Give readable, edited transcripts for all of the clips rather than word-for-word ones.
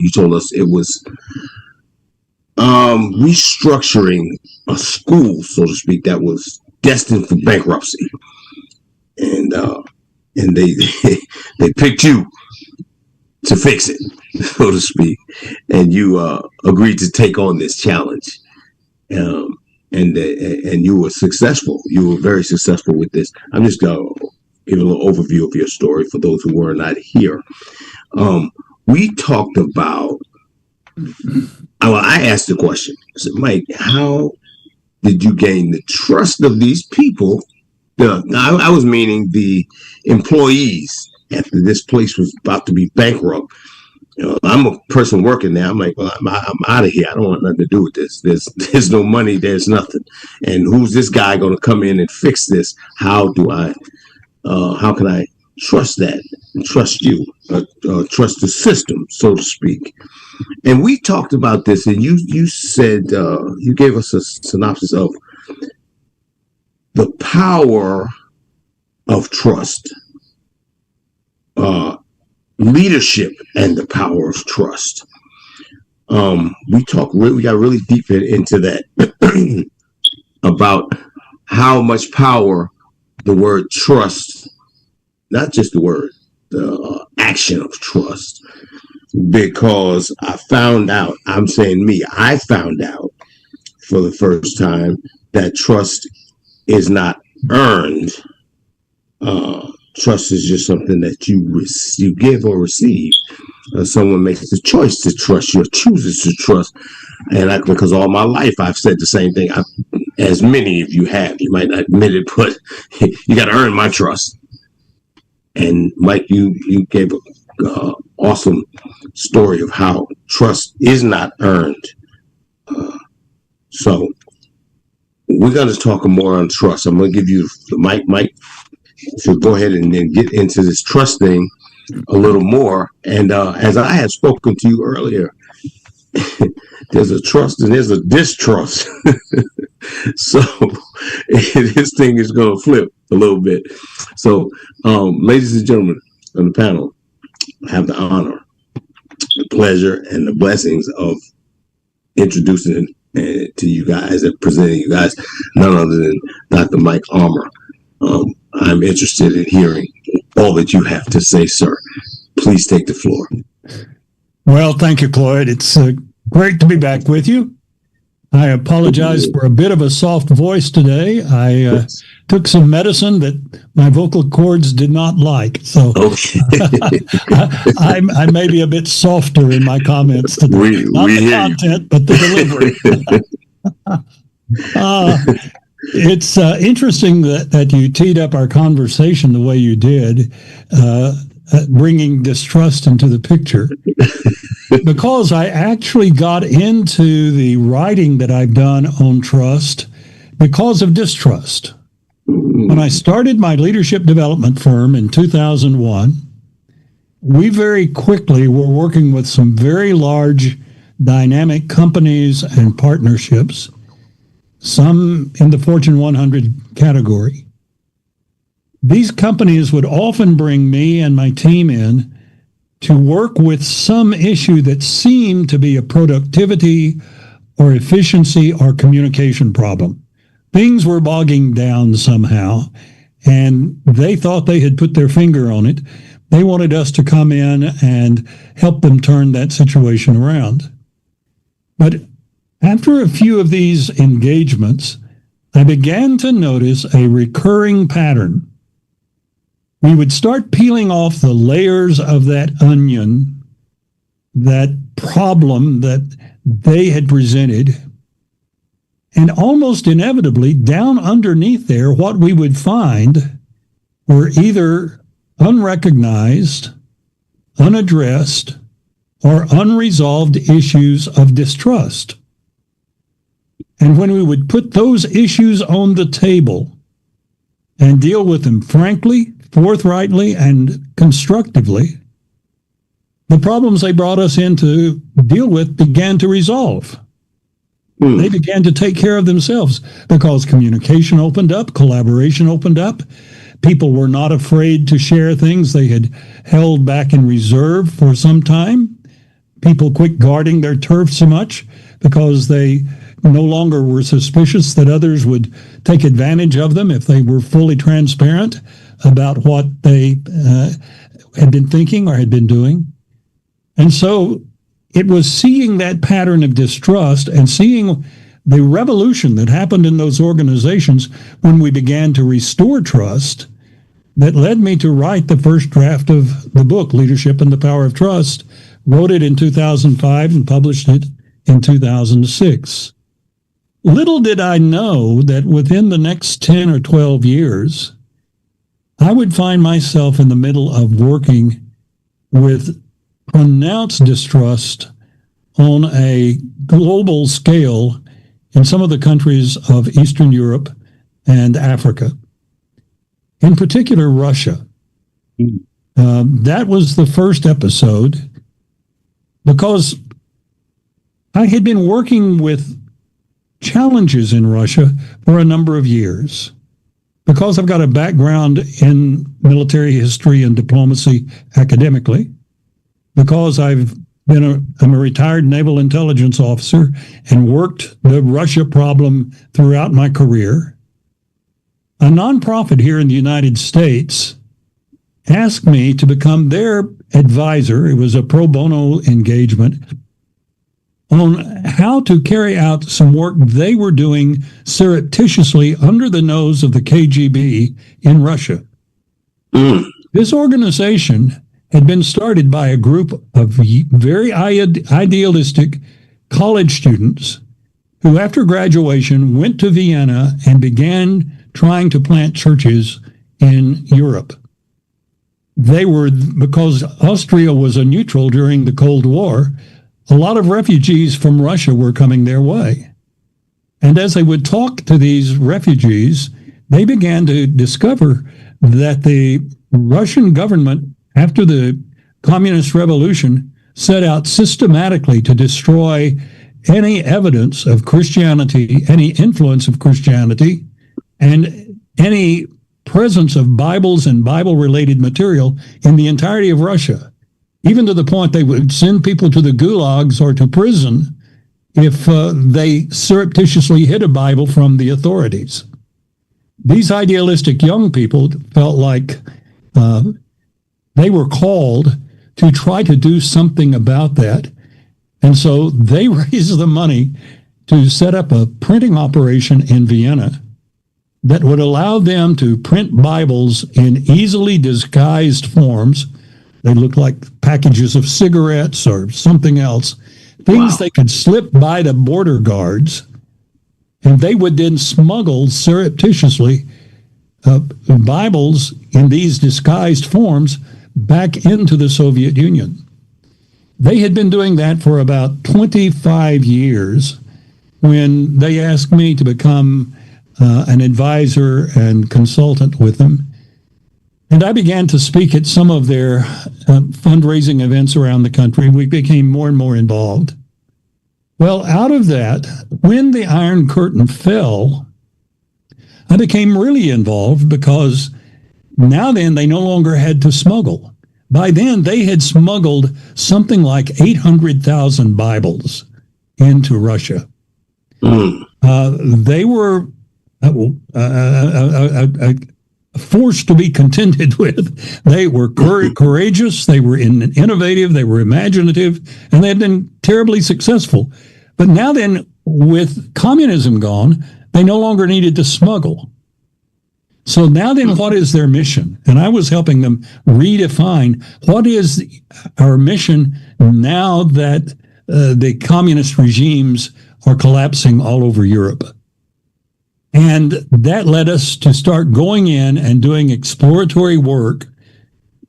You told us it was restructuring a school, so to speak, that was destined for bankruptcy, and they they picked you to fix it, so to speak, and you agreed to take on this challenge, and you were successful. You were very successful with this. I'm just gonna give a little overview of your story for those who were not here. We talked about. Well, I asked the question. I said, Mike, how did you gain the trust of these people? I was meaning the employees after this place was about to be bankrupt. I'm a person working there. I'm like, well, I'm out of here. I don't want nothing to do with this. There's no money. There's nothing. And who's this guy going to come in and fix this? How can I trust that and trust you, trust the system, so to speak? And we talked about this, and you said, you gave us a synopsis of the power of trust, leadership, and the power of trust. We got really deep into that about how much power the word trust, not just the word, the action of trust. Because I found out for the first time that trust is not earned. Trust is just something that you give or receive. Someone makes the choice to trust you or chooses to trust. And because all my life I've said the same thing, as many of you have. You might not admit it, but you got to earn my trust. And Mike, you gave an awesome story of how trust is not earned. So we're going to talk more on trust. I'm going to give you the mic, Mike. So go ahead and then get into this trust thing a little more. And as I had spoken to you earlier, there's a trust and there's a distrust. So this thing is going to flip a little bit. So, ladies and gentlemen on the panel, I have the honor, the pleasure, and the blessings of introducing to you guys and presenting you guys none other than Dr. Mike Armour. I'm interested in hearing all that you have to say, sir. Please take the floor. Well, thank you, Cloyd. It's great to be back with you. I apologize for a bit of a soft voice today. I took some medicine that my vocal cords did not like, so I may be a bit softer in my comments today. Not the content, but the delivery. It's interesting that you teed up our conversation the way you did, bringing distrust into the picture. Because I actually got into the writing that I've done on trust because of distrust. When I started my leadership development firm in 2001, we very quickly were working with some very large dynamic companies and partnerships, some in the Fortune 100 category. These companies would often bring me and my team in to work with some issue that seemed to be a productivity or efficiency or communication problem. Things were bogging down somehow, and they thought they had put their finger on it. They wanted us to come in and help them turn that situation around. But after a few of these engagements, I began to notice a recurring pattern. We would start peeling off the layers of that onion, that problem that they had presented, and almost inevitably, down underneath there, what we would find were either unrecognized, unaddressed, or unresolved issues of distrust. And when we would put those issues on the table and deal with them frankly, forthrightly, and constructively, the problems they brought us in to deal with began to resolve. They began to take care of themselves because communication opened up, collaboration opened up. People were not afraid to share things they had held back in reserve for some time. people quit guarding their turf so much because they no longer were suspicious that others would take advantage of them if they were fully transparent about what they had been thinking or had been doing. And so it was seeing that pattern of distrust and seeing the revolution that happened in those organizations when we began to restore trust that led me to write the first draft of the book, Leadership and the Power of Trust. Wrote it in 2005 and published it in 2006. Little did I know that within the next 10 or 12 years, I would find myself in the middle of working with pronounced distrust on a global scale in some of the countries of Eastern Europe and Africa. In particular, Russia. That was the first episode because I had been working with challenges in Russia for a number of years. Because I've got a background in military history and diplomacy academically, because I'm a retired naval intelligence officer and worked the Russia problem throughout my career, a nonprofit here in the United States asked me to become their advisor. It was a pro bono engagement on how to carry out some work they were doing surreptitiously under the nose of the KGB in Russia. This organization had been started by a group of very idealistic college students who, after graduation, went to Vienna and began trying to plant churches in Europe. They were, because Austria was a neutral during the Cold War, a lot of refugees from Russia were coming their way. And as they would talk to these refugees, they began to discover that the Russian government, after the Communist Revolution, set out systematically to destroy any evidence of Christianity, any influence of Christianity, and any presence of Bibles and Bible-related material in the entirety of Russia, even to the point they would send people to the gulags or to prison if they surreptitiously hid a Bible from the authorities. These idealistic young people felt like they were called to try to do something about that. And so they raised the money to set up a printing operation in Vienna that would allow them to print Bibles in easily disguised forms. They looked like packages of cigarettes or something else, things they could slip by the border guards, and they would then smuggle surreptitiously Bibles in these disguised forms back into the Soviet Union. They had been doing that for about 25 years when they asked me to become an advisor and consultant with them. And I began to speak at some of their fundraising events around the country. We became more and more involved. Well, out of that, when the Iron Curtain fell, I became really involved because now then they no longer had to smuggle. By then, they had smuggled something like 800,000 Bibles into Russia. They were a force to be contended with. They were courageous, they were innovative, they were imaginative, and they had been terribly successful. But now then, with communism gone, they no longer needed to smuggle. So now then, what is their mission? And I was helping them redefine what is our mission now that the communist regimes are collapsing all over Europe. And that led us to start going in and doing exploratory work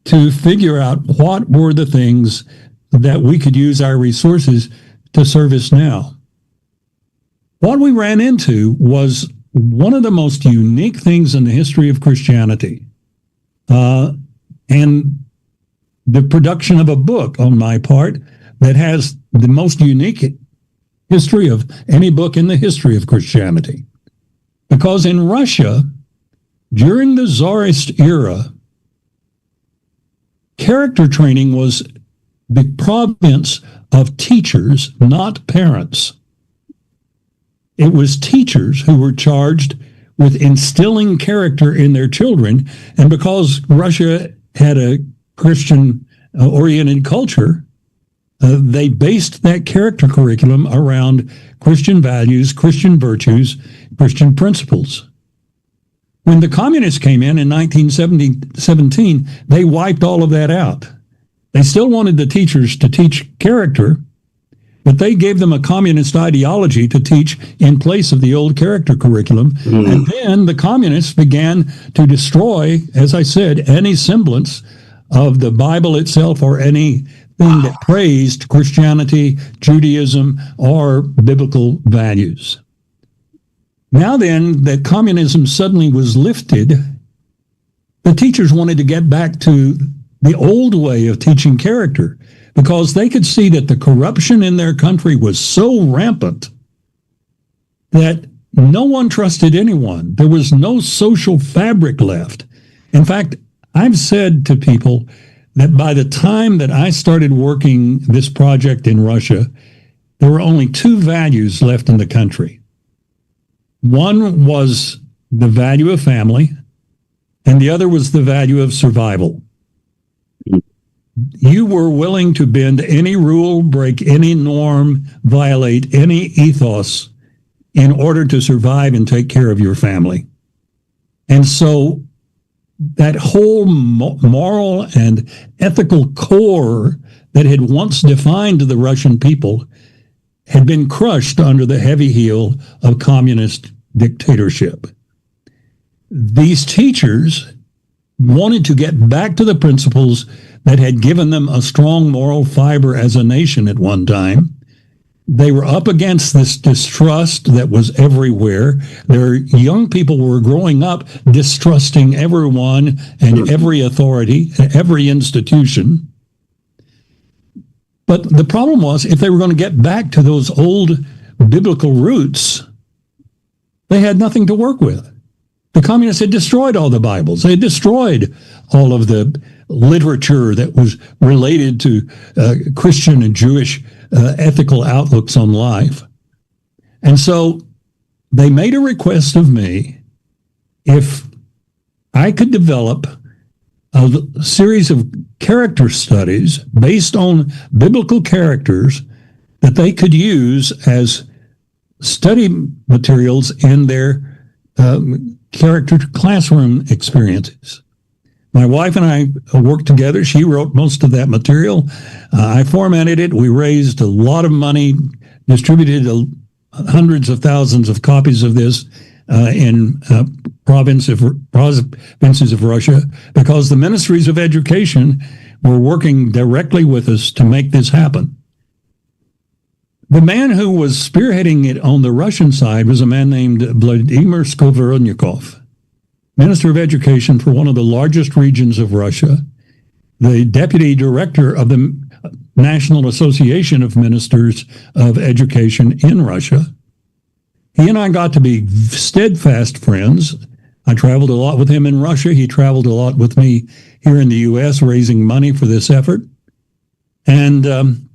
to figure out what were the things that we could use our resources to service now. What we ran into was one of the most unique things in the history of Christianity, and the production of a book on my part that has the most unique history of any book in the history of Christianity. Because in Russia, during the Tsarist era, character training was the province of teachers, not parents. It was teachers who were charged with instilling character in their children. And because Russia had a Christian-oriented culture, they based that character curriculum around Christian values, Christian virtues, Christian principles. When the communists came in 1917, they wiped all of that out. They still wanted the teachers to teach character, but they gave them a communist ideology to teach in place of the old character curriculum. And then the communists began to destroy, as I said, any semblance of the Bible itself or anything that praised Christianity, Judaism, or biblical values. Now then, that communism suddenly was lifted, the teachers wanted to get back to the old way of teaching character because they could see that the corruption in their country was so rampant that no one trusted anyone. There was no social fabric left. In fact, I've said to people that by the time that I started working this project in Russia, there were only two values left in the country. One was the value of family, and the other was the value of survival. You were willing to bend any rule, break any norm, violate any ethos in order to survive and take care of your family. And so that whole moral and ethical core that had once defined the Russian people had been crushed under the heavy heel of communist dictatorship. These teachers wanted to get back to the principles that had given them a strong moral fiber as a nation at one time. They were up against this distrust that was everywhere. Their young people were growing up distrusting everyone and every authority, every institution. But the problem was, if they were going to get back to those old biblical roots, they had nothing to work with. The communists had destroyed all the Bibles. They had destroyed all of the literature that was related to Christian and Jewish ethical outlooks on life. And so they made a request of me if I could develop a series of character studies based on biblical characters that they could use as study materials in their character classroom experiences. My wife and I worked together. She wrote most of that material. I formatted it. We raised a lot of money, distributed hundreds of thousands of copies of this in provinces of Russia, because the ministries of education were working directly with us to make this happen. The man who was spearheading it on the Russian side was a man named Vladimir Skovorodnikov, Minister of Education for one of the largest regions of Russia, the deputy director of the National Association of Ministers of Education in Russia. He and I got to be steadfast friends. I traveled a lot with him in Russia. He traveled a lot with me here in the U.S. raising money for this effort. And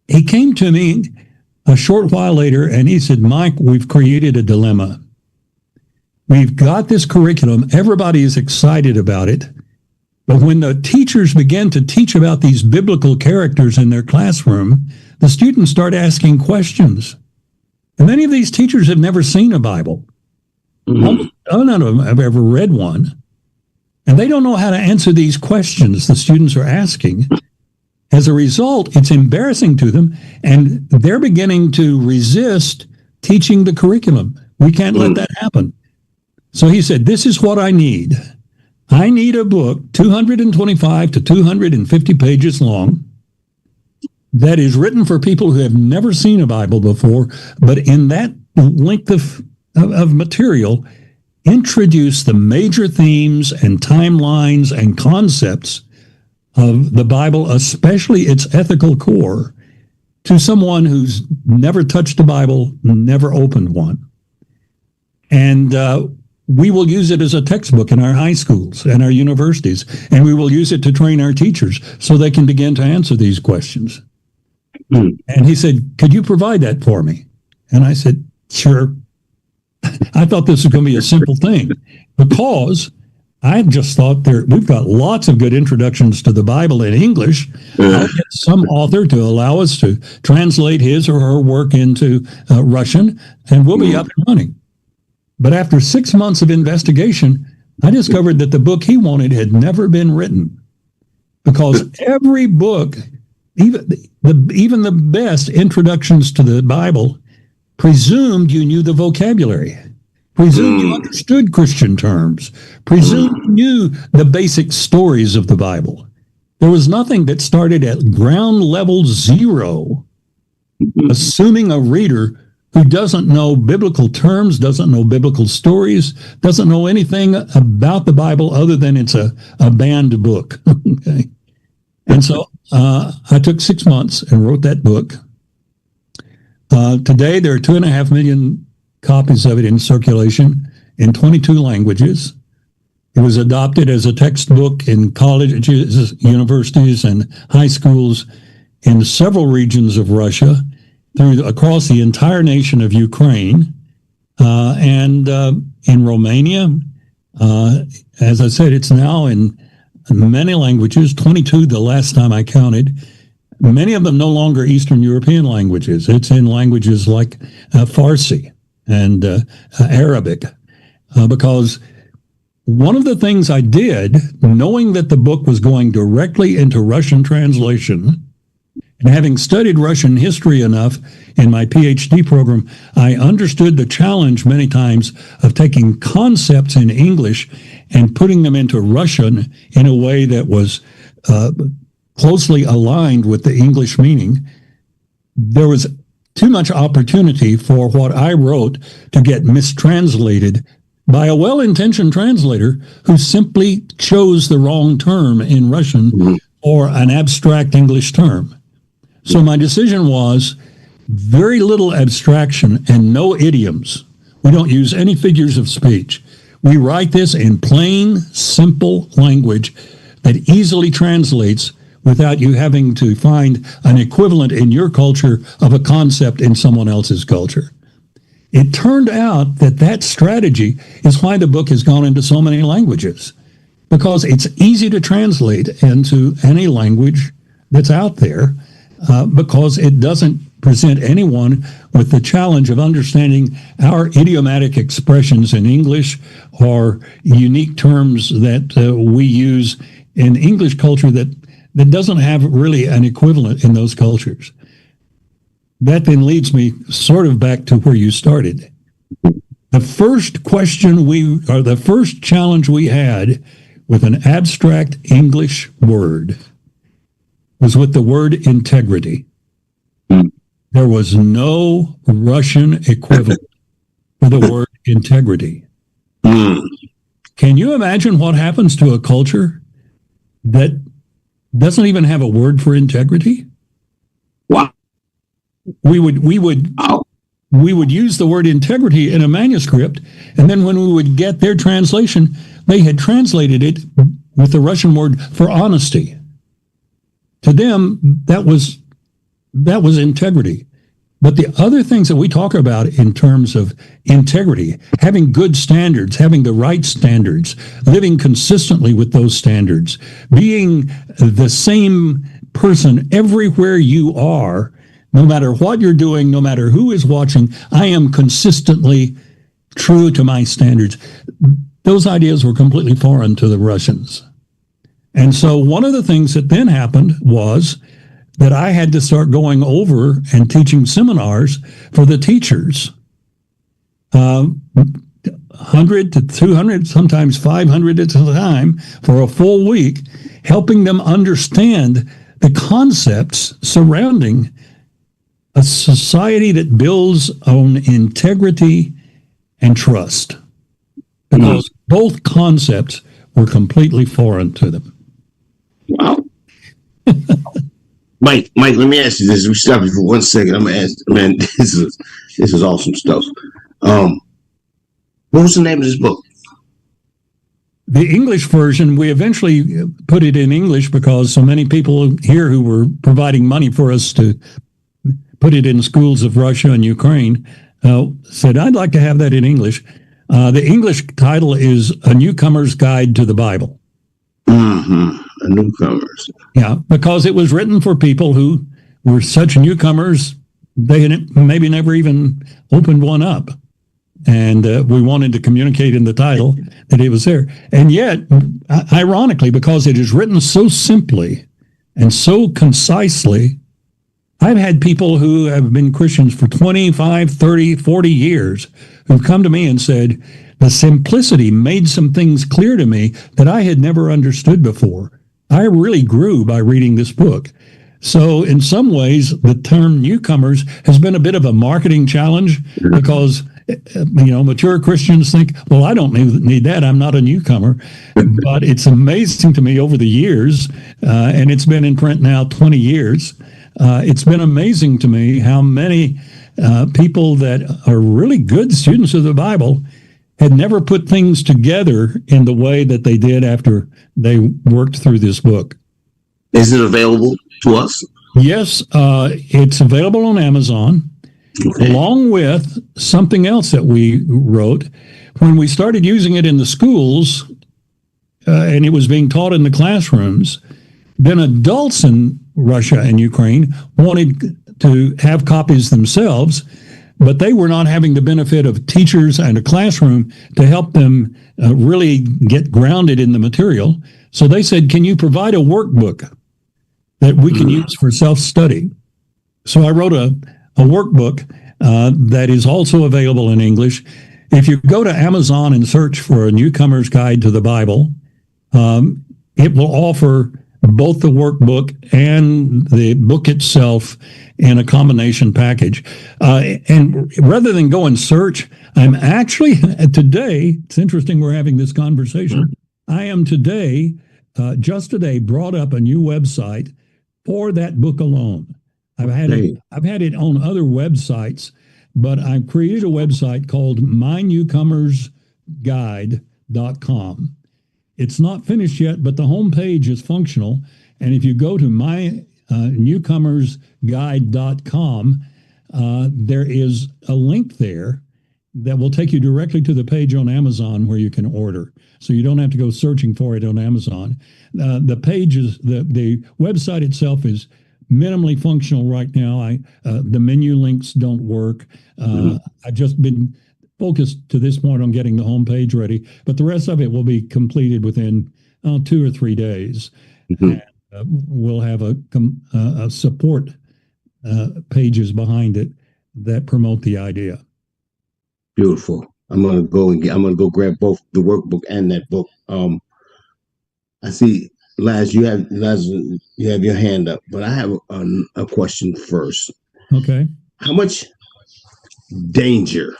he came to me a short while later and he said, "Mike, we've created a dilemma. We've got this curriculum. Everybody is excited about it. But when the teachers begin to teach about these biblical characters in their classroom, the students start asking questions. And many of these teachers have never seen a Bible. None of them have ever read one. And they don't know how to answer these questions the students are asking. As a result, it's embarrassing to them, and they're beginning to resist teaching the curriculum. We can't let that happen." So he said, "This is what I need. I need a book 225 to 250 pages long that is written for people who have never seen a Bible before, but in that length of material, introduce the major themes and timelines and concepts of the Bible, especially its ethical core, to someone who's never touched a Bible, never opened one." And we will use it as a textbook in our high schools and our universities, and we will use it to train our teachers so they can begin to answer these questions. And he said, could you provide that for me? And I said, sure. I thought this was going to be a simple thing because I just thought we've got lots of good introductions to the Bible in English. I'll get some author to allow us to translate his or her work into Russian, and we'll be up and running. But after 6 months of investigation, I discovered that the book he wanted had never been written, because every book, even the best introductions to the Bible, presumed you knew the vocabulary, presumed you understood Christian terms, presumed you knew the basic stories of the Bible. There was nothing that started at ground level zero, assuming a reader who doesn't know biblical terms, doesn't know biblical stories, doesn't know anything about the Bible other than it's a banned book. Okay. And so I took 6 months and wrote that book. Today, there are 2.5 million copies of it in circulation in 22 languages. It was adopted as a textbook in colleges, universities, and high schools in several regions of Russia, across the entire nation of Ukraine, and in Romania. As I said, it's now in many languages, 22 the last time I counted. Many of them no longer Eastern European languages. It's in languages like Farsi and Arabic, because one of the things I did, knowing that the book was going directly into Russian translation, and having studied Russian history enough in my PhD program, I understood the challenge many times of taking concepts in English and putting them into Russian in a way that was closely aligned with the English meaning. There was too much opportunity for what I wrote to get mistranslated by a well-intentioned translator who simply chose the wrong term in Russian or an abstract English term. So my decision was very little abstraction and no idioms. We don't use any figures of speech. We write this in plain, simple language that easily translates without you having to find an equivalent in your culture of a concept in someone else's culture. It turned out that strategy is why the book has gone into so many languages, because it's easy to translate into any language that's out there, because it doesn't present anyone with the challenge of understanding our idiomatic expressions in English or unique terms that we use in English culture that doesn't have really an equivalent in those cultures. That then leads me sort of back to where you started. The first the first challenge we had with an abstract English word was with the word integrity. There was no Russian equivalent for the word integrity. Can you imagine what happens to a culture that doesn't even have a word for integrity? Wow. We would use the word integrity in a manuscript, and then when we would get their translation, they had translated it with the Russian word for honesty. To them, that was integrity. But the other things that we talk about in terms of integrity, having good standards, having the right standards, living consistently with those standards, being the same person everywhere you are, no matter what you're doing, no matter who is watching, I am consistently true to my standards. Those ideas were completely foreign to the Russians. And so one of the things that then happened was that I had to start going over and teaching seminars for the teachers, 100 to 200, sometimes 500 at a time for a full week, helping them understand the concepts surrounding a society that builds on integrity and trust, because both concepts were completely foreign to them. Wow. Mike, let me ask you this. We stop you for 1 second. I'm gonna ask, man, this is awesome stuff. What was the name of this book? The English version, we eventually put it in English because so many people here who were providing money for us to put it in schools of Russia and Ukraine said, I'd like to have that in English. The English title is A Newcomer's Guide to the Bible. Mm-hmm. A newcomers. Yeah, because it was written for people who were such newcomers, they had maybe never even opened one up. And we wanted to communicate in the title that it was there. And yet, ironically, because it is written so simply and so concisely, I've had people who have been Christians for 25, 30, 40 years who've come to me and said, the simplicity made some things clear to me that I had never understood before. I really grew by reading this book. So in some ways, the term newcomers has been a bit of a marketing challenge because mature Christians think, well, I don't need that. I'm not a newcomer. But it's amazing to me over the years, and it's been in print now 20 years. It's been amazing to me how many people that are really good students of the Bible had never put things together in the way that they did after they worked through this book. Is it available to us? Yes, it's available on Amazon. Okay. Along with something else that we wrote. When we started using it in the schools and it was being taught in the classrooms, then adults in Russia and Ukraine wanted to have copies themselves, but they were not having the benefit of teachers and a classroom to help them really get grounded in the material. So they said, can you provide a workbook that we can use for self-study? So I wrote a workbook that is also available in English. If you go to Amazon and search for A Newcomer's Guide to the Bible, it will offer both the workbook and the book itself in a combination package. And rather than go and search, I'm actually today, it's interesting we're having this conversation, I am today, just today, brought up a new website for that book alone. I've had it on other websites, but I've created a website called mynewcomersguide.com. It's not finished yet, but the homepage is functional. And if you go to mynewcomersguide.com, there is a link there that will take you directly to the page on Amazon where you can order. So you don't have to go searching for it on Amazon. The website itself is minimally functional right now. The menu links don't work. I've just been focused to this point on getting the homepage ready, but the rest of it will be completed within 2 or 3 days. And, we'll have a support pages behind it that promote the idea. Beautiful. I'm gonna go grab both the workbook and that book. I see, Laz, you have your hand up, but I have a question first. Okay. How much danger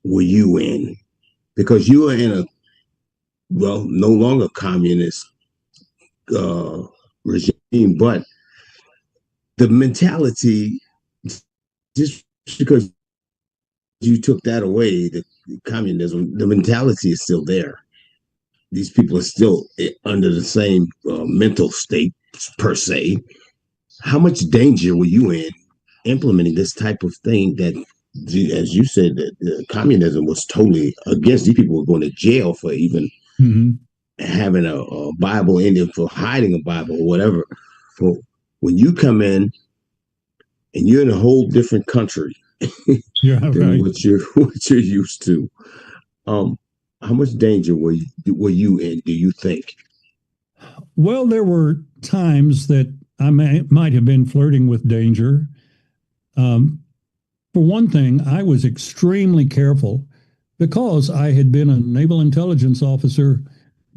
were you in? Because you are in no longer communist regime, but the mentality, just because you took that away, the communism, the mentality is still there. These people are still under the same mental state, per se. How much danger were you in implementing this type of thing that, as you said, that communism was totally against? These people were going to jail for even having a Bible in it, for hiding a Bible or whatever. So when you come in and you're in a whole different country than what you're used to, how much danger were you in, do you think? Well, there were times that I might have been flirting with danger. For one thing, I was extremely careful because I had been a naval intelligence officer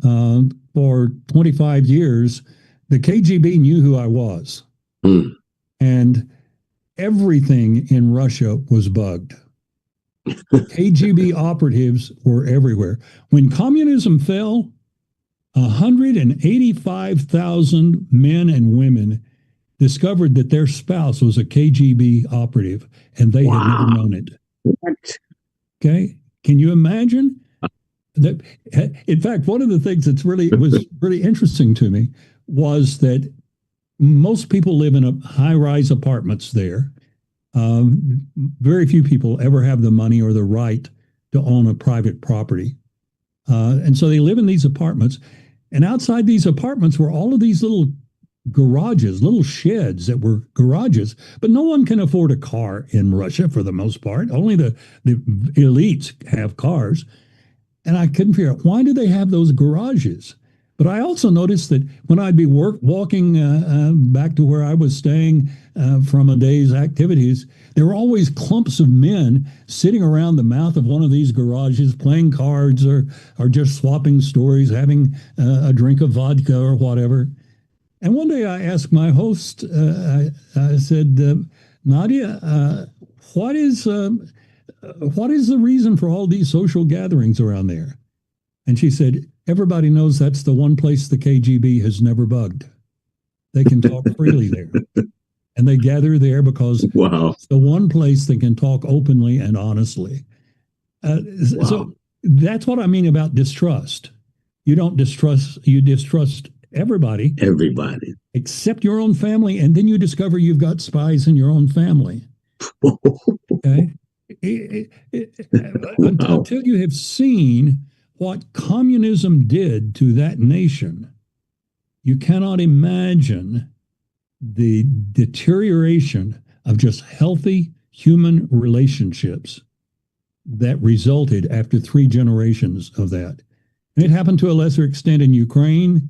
for 25 years. The KGB knew who I was. And everything in Russia was bugged. KGB operatives were everywhere. When communism fell, 185,000 men and women discovered that their spouse was a KGB operative, and they had never known it. What? Okay. Can you imagine? that, in fact, one of the things that's really was really interesting to me was that most people live in high-rise apartments there. Very few people ever have the money or the right to own a private property. And so they live in these apartments. And outside these apartments were all of these little garages, little sheds that were garages. But no one can afford a car in Russia for the most part. Only the elites have cars. And I couldn't figure out, why do they have those garages? But I also noticed that when I'd be walking back to where I was staying from a day's activities, there were always clumps of men sitting around the mouth of one of these garages playing cards or just swapping stories, having a drink of vodka or whatever. And one day I asked my host, I said, Nadia, what is the reason for all these social gatherings around there? And she said, everybody knows that's the one place the KGB has never bugged. They can talk freely there. And they gather there because it's the one place they can talk openly and honestly. So that's what I mean about distrust. You don't distrust, you distrust everybody. Everybody. Except your own family. And then you discover you've got spies in your own family. Okay? Until you have seen what communism did to that nation, you cannot imagine the deterioration of just healthy human relationships that resulted after 3 generations of that. And it happened to a lesser extent in Ukraine.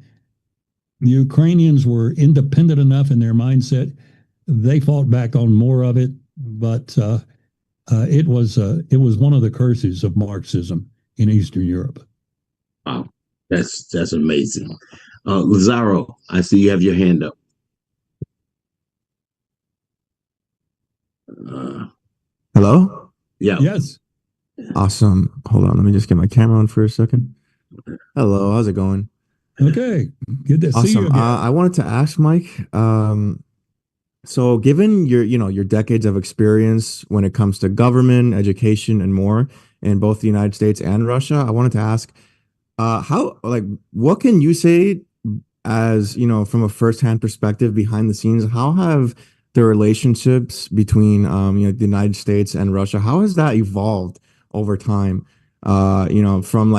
The Ukrainians were independent enough in their mindset. They fought back on more of it, but it was one of the curses of Marxism in Eastern Europe. Wow, that's amazing. Lazaro, I see you have your hand up. Hello? Yeah. Yes. Awesome. Hold on, let me just get my camera on for a second. Hello, how's it going? Okay. Good to see you Awesome. again. I wanted to ask Mike, so given your decades of experience when it comes to government, education, and more in both the United States and Russia, I wanted to ask, what can you say as, from a firsthand perspective behind the scenes, how have the relationships between, the United States and Russia, how has that evolved over time? From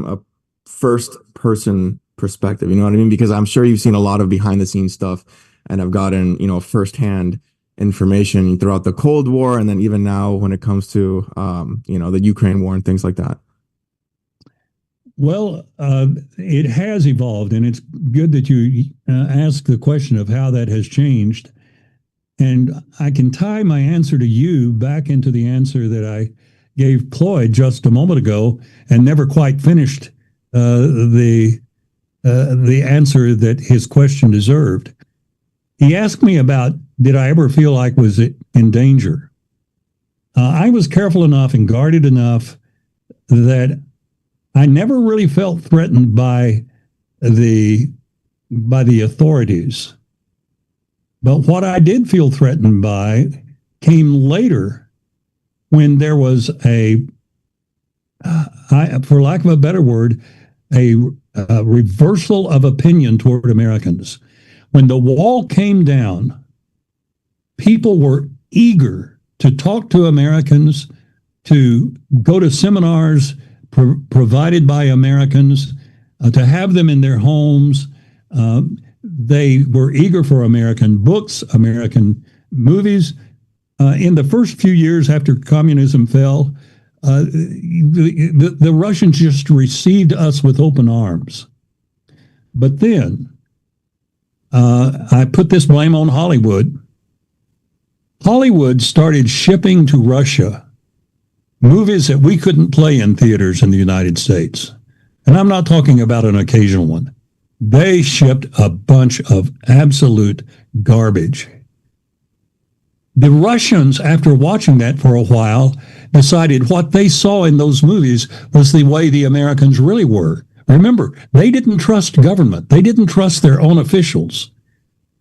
a first person perspective, you know what I mean? Because I'm sure you've seen a lot of behind the scenes stuff and have gotten, firsthand information throughout the Cold War. And then even now when it comes to, the Ukraine war and things like that. Well, it has evolved, and it's good that you ask the question of how that has changed. And I can tie my answer to you back into the answer that I gave Cloyd just a moment ago, and never quite finished the answer that his question deserved. He asked me about, did I ever feel like was it in danger? I was careful enough and guarded enough that I never really felt threatened by the authorities. But what I did feel threatened by came later, when there was for lack of a better word, a reversal of opinion toward Americans. When the wall came down, people were eager to talk to Americans, to go to seminars provided by Americans, to have them in their homes. They were eager for American books, American movies. In the first few years after communism fell, the Russians just received us with open arms. But then I put this blame on Hollywood. Hollywood started shipping to Russia movies that we couldn't play in theaters in the United States. And I'm not talking about an occasional one. They shipped a bunch of absolute garbage. The Russians, after watching that for a while, decided what they saw in those movies was the way the Americans really were. Remember, they didn't trust government. They didn't trust their own officials.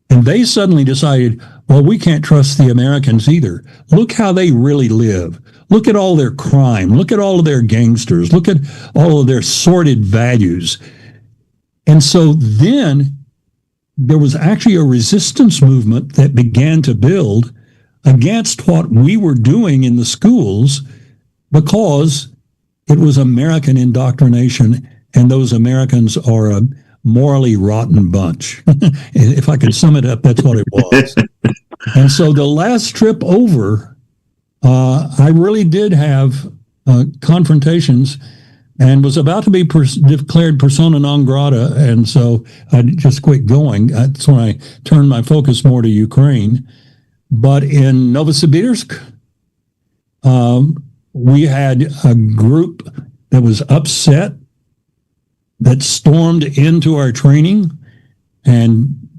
And they suddenly decided, well, we can't trust the Americans either. Look how they really live. Look at all their crime. Look at all of their gangsters. Look at all of their sordid values. And so then there was actually a resistance movement that began to build against what we were doing in the schools because it was American indoctrination, and those Americans are a morally rotten bunch. If I could sum it up, that's what it was. And so the last trip over, I really did have confrontations and was about to be declared persona non grata. And so I just quit going. That's when I turned my focus more to Ukraine. But in Novosibirsk, we had a group that was upset that stormed into our training and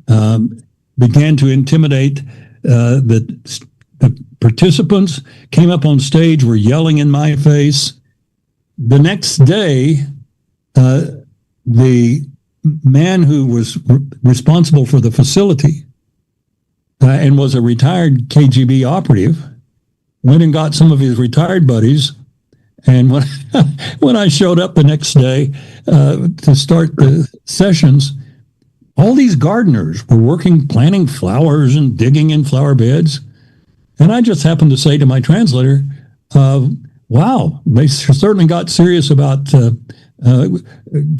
began to intimidate the participants, came up on stage, were yelling in my face. The next day, the man who was responsible for the facility and was a retired KGB operative went and got some of his retired buddies. And when I showed up the next day to start the sessions, all these gardeners were working, planting flowers and digging in flower beds. And I just happened to say to my translator, wow, they certainly got serious about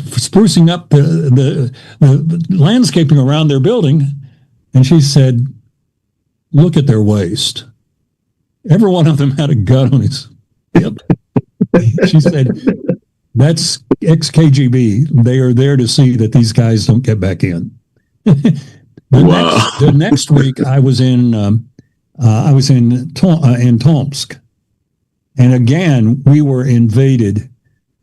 sprucing up the landscaping around their building. And she said, look at their waist. Every one of them had a gun on his hip. She said, that's ex-KGB. They are there to see that these guys don't get back in. The next week, I was in Tomsk. And again, we were invaded.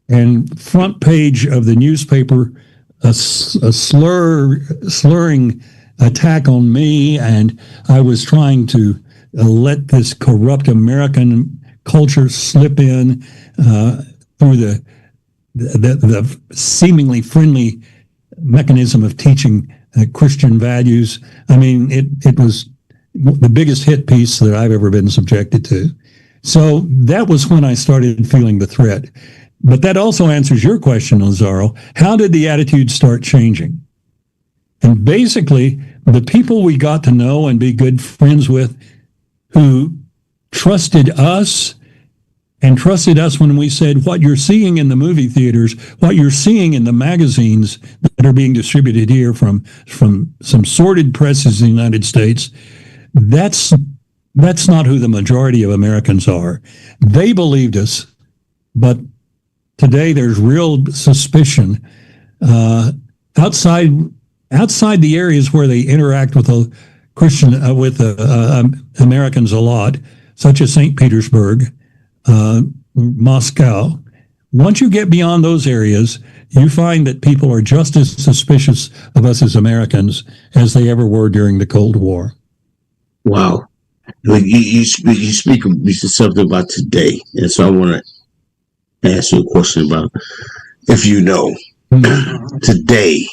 And front page of the newspaper, a slurring attack on me. And I was trying to let this corrupt American culture slip in through the seemingly friendly mechanism of teaching Christian values. I mean, it was the biggest hit piece that I've ever been subjected to. So that was when I started feeling the threat. But that also answers your question, Lazaro. How did the attitude start changing? And basically, the people we got to know and be good friends with who trusted us when we said what you're seeing in the movie theaters, what you're seeing in the magazines that are being distributed here from some sordid presses in the United States, that's not who the majority of Americans are. They believed us, but today there's real suspicion outside the areas where they interact with a Christian Americans a lot, such as St. Petersburg, Moscow. Once you get beyond those areas, you find that people are just as suspicious of us as Americans as they ever were during the Cold War. Wow. You speak something about today, and so I want to ask you a question about if you know today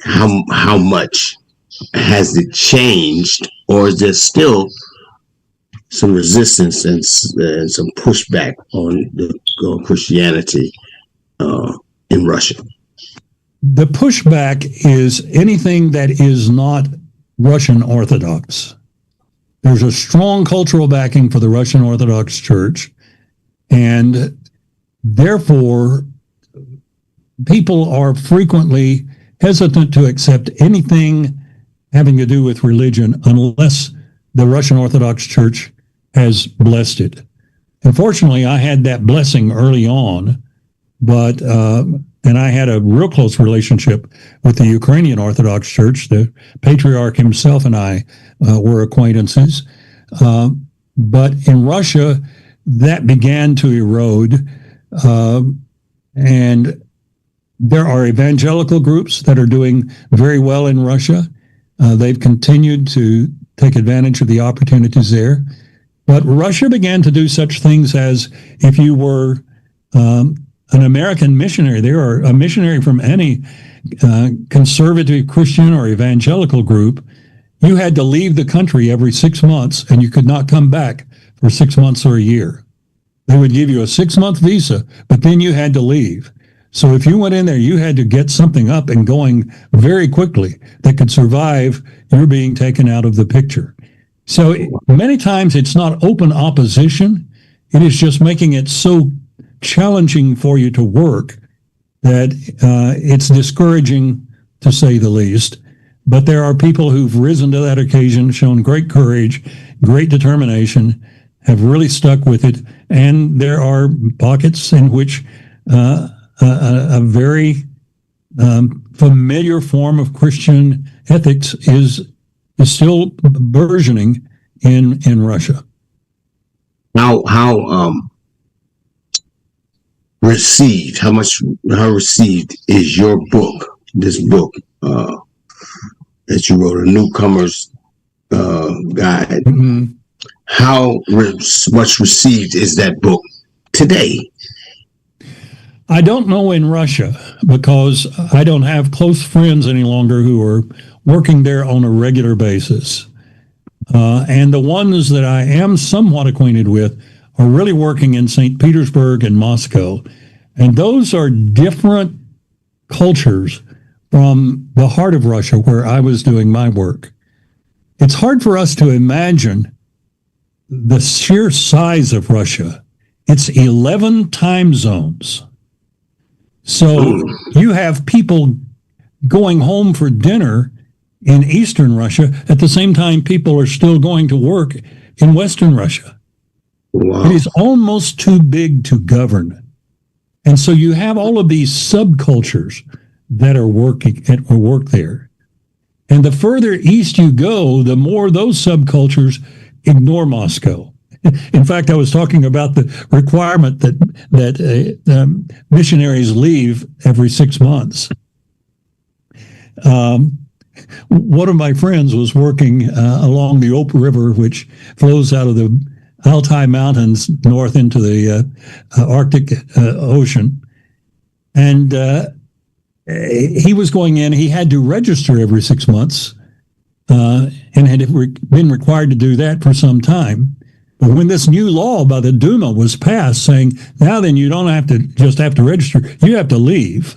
how much has it changed, or is there still some resistance and some pushback on the Christianity in Russia? The pushback is anything that is not Russian Orthodox. There's a strong cultural backing for the Russian Orthodox Church, and therefore people are frequently hesitant to accept anything having to do with religion unless the Russian Orthodox Church has blessed it. Unfortunately, I had that blessing early on, but and I had a real close relationship with the Ukrainian Orthodox Church. The patriarch himself and I were acquaintances. But in Russia, that began to erode. And there are evangelical groups that are doing very well in Russia. They've continued to take advantage of the opportunities there. But Russia began to do such things as if you were an American missionary there, or a missionary from any conservative Christian or evangelical group, you had to leave the country every 6 months and you could not come back for 6 months or a year. They would give you a 6-month visa, but then you had to leave. So if you went in there, you had to get something up and going very quickly that could survive your being taken out of the picture. So many times it's not open opposition. It is just making it so challenging for you to work that it's discouraging, to say the least. But there are people who've risen to that occasion, shown great courage, great determination, have really stuck with it. And there are pockets in which a very familiar form of Christian ethics is still burgeoning in Russia. How received? How received is your book? This book that you wrote, a newcomer's guide. Mm-hmm. How much received is that book today? I don't know in Russia because I don't have close friends any longer who are working there on a regular basis. And the ones that I am somewhat acquainted with are really working in St. Petersburg and Moscow. And those are different cultures from the heart of Russia where I was doing my work. It's hard for us to imagine the sheer size of Russia. It's 11 time zones. So you have people going home for dinner in Eastern Russia at the same time people are still going to work in Western Russia. Wow. It is almost too big to govern. And so you have all of these subcultures that are working at work there. And the further east you go, the more those subcultures ignore Moscow. In fact, I was talking about the requirement that missionaries leave every 6 months. One of my friends was working along the Ob River, which flows out of the Altai Mountains north into the Arctic Ocean. And he was going in, he had to register every 6 months and had been required to do that for some time. But when this new law by the Duma was passed saying, now then you don't have to register, you have to leave.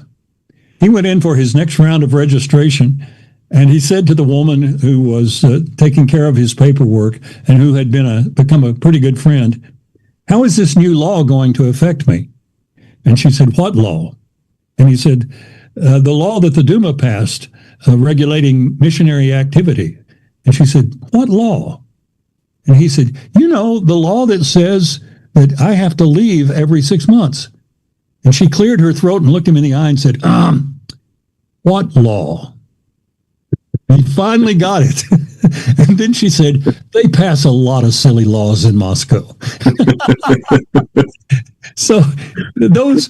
He went in for his next round of registration and he said to the woman who was taking care of his paperwork and who had become a pretty good friend, how is this new law going to affect me? And she said, what law? And he said, the law that the Duma passed regulating missionary activity. And she said, what law? And he said, the law that says that I have to leave every 6 months. And she cleared her throat and looked him in the eye and said, what law? He finally got it. And then she said, they pass a lot of silly laws in Moscow. So those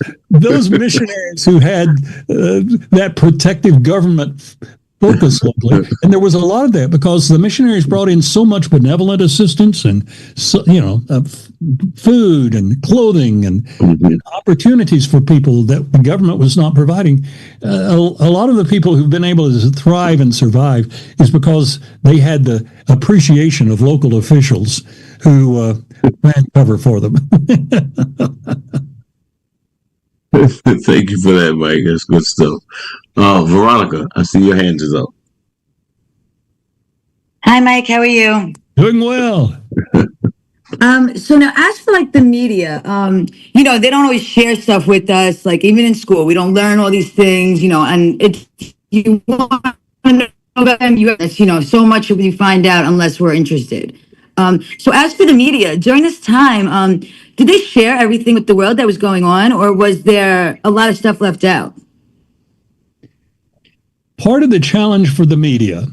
missionaries who had that protective government focus locally, and there was a lot of that because the missionaries brought in so much benevolent assistance and food and clothing and opportunities for people that the government was not providing. A lot of the people who've been able to thrive and survive is because they had the appreciation of local officials who ran cover for them. Thank you for that, Mike. That's good stuff. Veronica, I see your hand is up. Hi, Mike. How are you? Doing well. So now as for like the media, they don't always share stuff with us. Like even in school, we don't learn all these things, and it's, you want to know about them, so much we find out unless we're interested. So as for the media, during this time, did they share everything with the world that was going on, or was there a lot of stuff left out? Part of the challenge for the media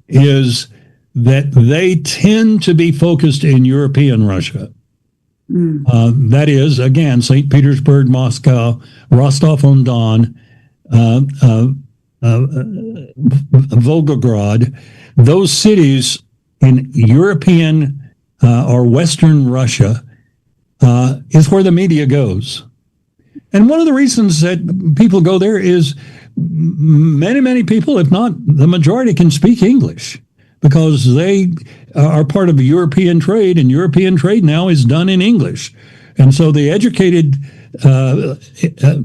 is that they tend to be focused in European Russia. That is, again, St. Petersburg, Moscow, Rostov-on-Don, Volgograd, those cities in European or Western Russia is where the media goes. And one of the reasons that people go there is many people, if not the majority, can speak English because they are part of European trade, and European trade now is done in English. And so the educated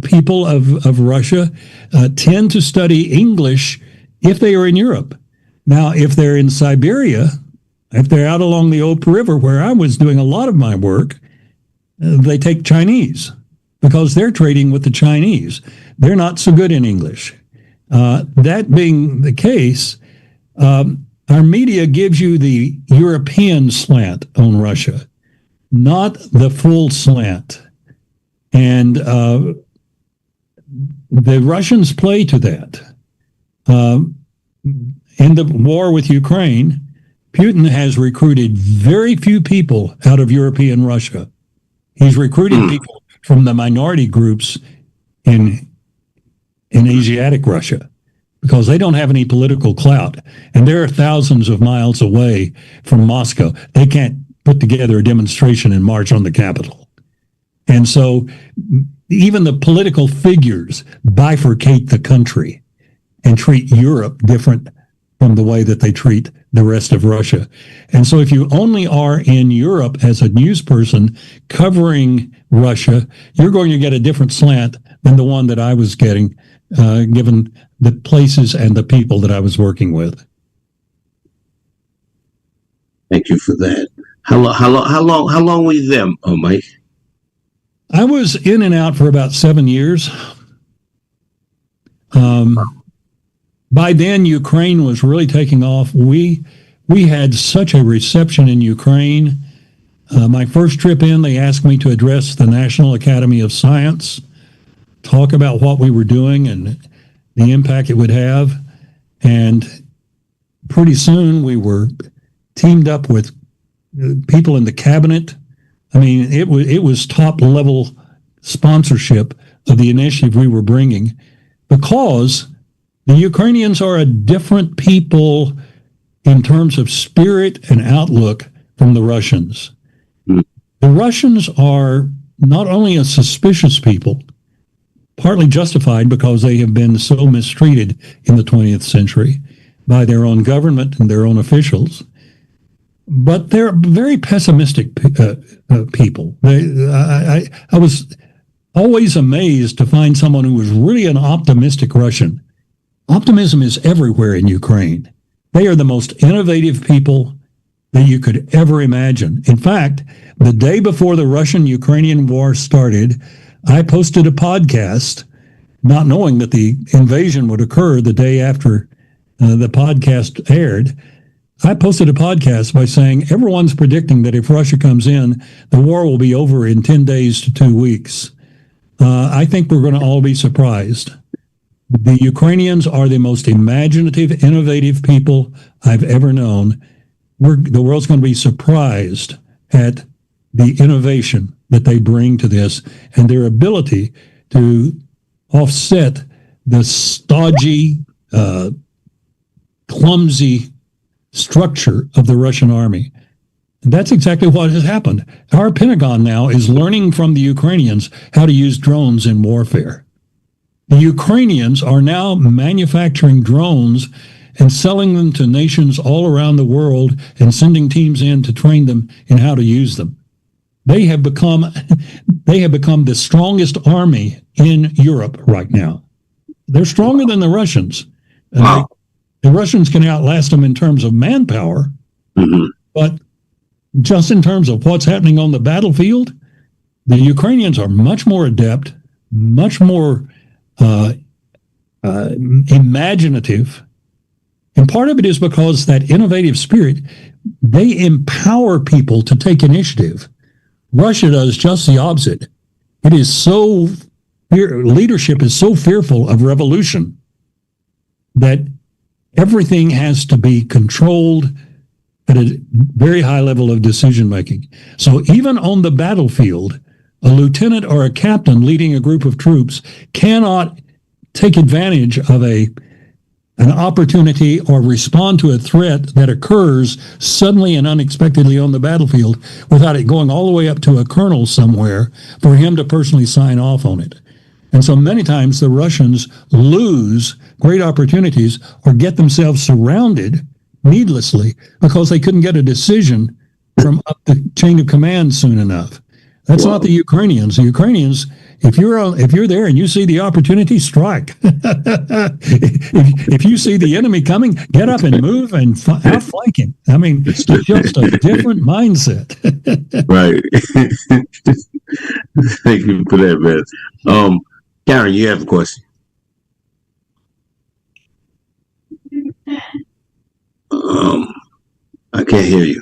people of Russia tend to study English if they are in Europe. Now, if they're in Siberia, if they're out along the Ob River, where I was doing a lot of my work, they take Chinese because they're trading with the Chinese. They're not so good in English. That being the case, our media gives you the European slant on Russia, not the full slant. And the Russians play to that. In the war with Ukraine, Putin has recruited very few people out of European Russia. He's recruited people from the minority groups in Asiatic Russia because they don't have any political clout. And they're thousands of miles away from Moscow. They can't put together a demonstration and march on the Capitol. And so even the political figures bifurcate the country and treat Europe different from the way that they treat the rest of Russia. And so if you only are in Europe as a news person covering Russia, you're going to get a different slant than the one that I was getting, given the places and the people that I was working with. Thank you for that. How long were you there, Mike? I was in and out for about 7 years. By then, Ukraine was really taking off. We had such a reception in Ukraine. My first trip in, they asked me to address the National Academy of Science, talk about what we were doing and the impact it would have. And pretty soon we were teamed up with people in the cabinet. I mean, it was top level sponsorship of the initiative we were bringing, because the Ukrainians are a different people in terms of spirit and outlook from the Russians. The Russians are not only a suspicious people, partly justified because they have been so mistreated in the 20th century by their own government and their own officials, but they're very pessimistic people. I was always amazed to find someone who was really an optimistic Russian. Optimism is everywhere in Ukraine. They are the most innovative people that you could ever imagine. In fact, the day before the Russian-Ukrainian war started, I posted a podcast, not knowing that the invasion would occur the day after the podcast aired. I posted a podcast by saying, everyone's predicting that if Russia comes in, the war will be over in 10 days to 2 weeks. I think we're going to all be surprised. The Ukrainians are the most imaginative, innovative people I've ever known. The world's going to be surprised at the innovation that they bring to this and their ability to offset the stodgy, clumsy structure of the Russian army. And that's exactly what has happened. Our Pentagon now is learning from the Ukrainians how to use drones in warfare. The Ukrainians are now manufacturing drones and selling them to nations all around the world and sending teams in to train them in how to use them. They have become the strongest army in Europe right now. They're stronger than the Russians. Wow. The Russians can outlast them in terms of manpower, but just in terms of what's happening on the battlefield, the Ukrainians are much more adept, much more imaginative. And part of it is because that innovative spirit, they empower people to take initiative. Russia does just the opposite. It is so, leadership is so fearful of revolution that everything has to be controlled at a very high level of decision making. So even on the battlefield, a lieutenant or a captain leading a group of troops cannot take advantage of an opportunity or respond to a threat that occurs suddenly and unexpectedly on the battlefield without it going all the way up to a colonel somewhere for him to personally sign off on it. And so many times the Russians lose great opportunities or get themselves surrounded needlessly because they couldn't get a decision from up the chain of command soon enough. That's not the Ukrainians. The Ukrainians, if you're there and you see the opportunity, strike. if you see the enemy coming, get up and move and outflank him. I mean, it's just a different mindset. Right. Thank you for that, man. Karen, you have a question. I can't hear you.